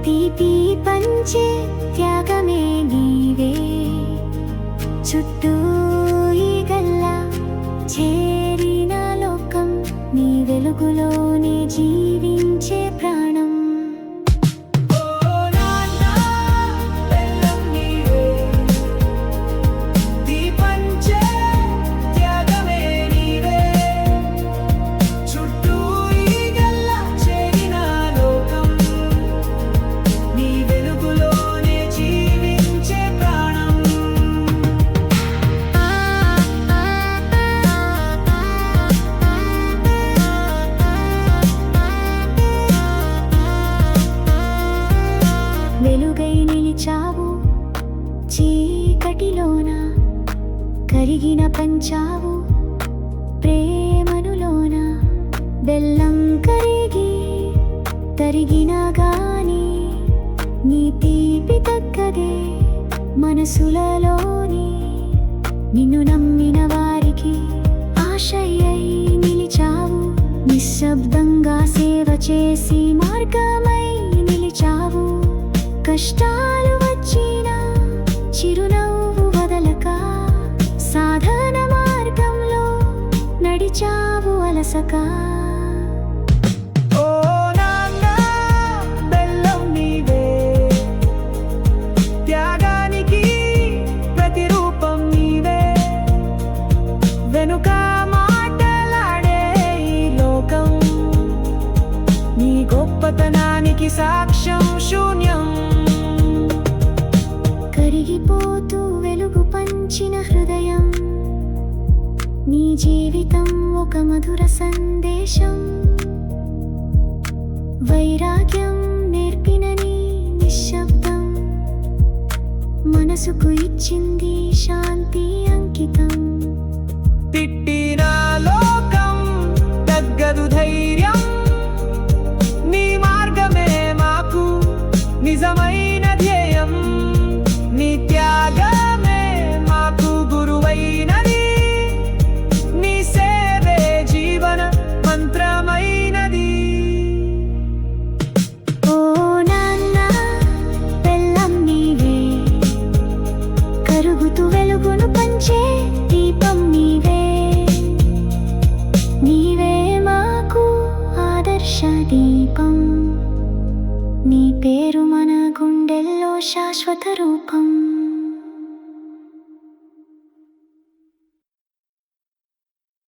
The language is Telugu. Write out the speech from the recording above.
తీపి పంచే త్యాగమే నీవే, చుట్టూ ఈగల్లా చేరిన లోకం నీ వెలుగులోనే జీవించే ప్రాణం. వెలుగై నిలిచావు చీకటిలోన, కరిగిన పంచావు ప్రేమనులోన. బెల్లం కరిగి తరిగినా గాని నీ తీపి తగ్గదే మనసులలోని. నిన్ను నమ్మిన వారికి ఆశయై నిలిచావు, నిశ్శబ్దంగా సేవ చేసి మార్గమై నిలిచావు. కష్టాలు వచ్చినా చిరునవ్వు వదలక సాధన మార్గంలో నడిచావు అలసక. వెనుక మాటలాడే ఈ లోకం నీ గొప్పతనానికి సాక్ష్యం శూన్యం. కరిగిపోతూ వెలుగు పంచిన హృదయం, నీ జీవితం ఒక మధుర సందేశం. వైరాగ్యం నేర్పిన నీ నిశ్శబ్దం మనసుకు ఇచ్చింది శాంతి అంకితం. తిట్టిన లోకం తగ్గదు ధైర్యం, నీ మార్గమే మాకు నిజమైన ధ్యేయం. నీ త్యాగమే మాకు గురువైనది, నీ సేవే జీవన మంత్రమైనది. ఓ నాన్న బెల్లం నీవే, కరుగుతూ వెలుగును పంచే దీపం నీవే. నీవే మాకు ఆదర్శ దీపం, నీ పేరు మన గుండెల్లో శాశ్వత రూపం.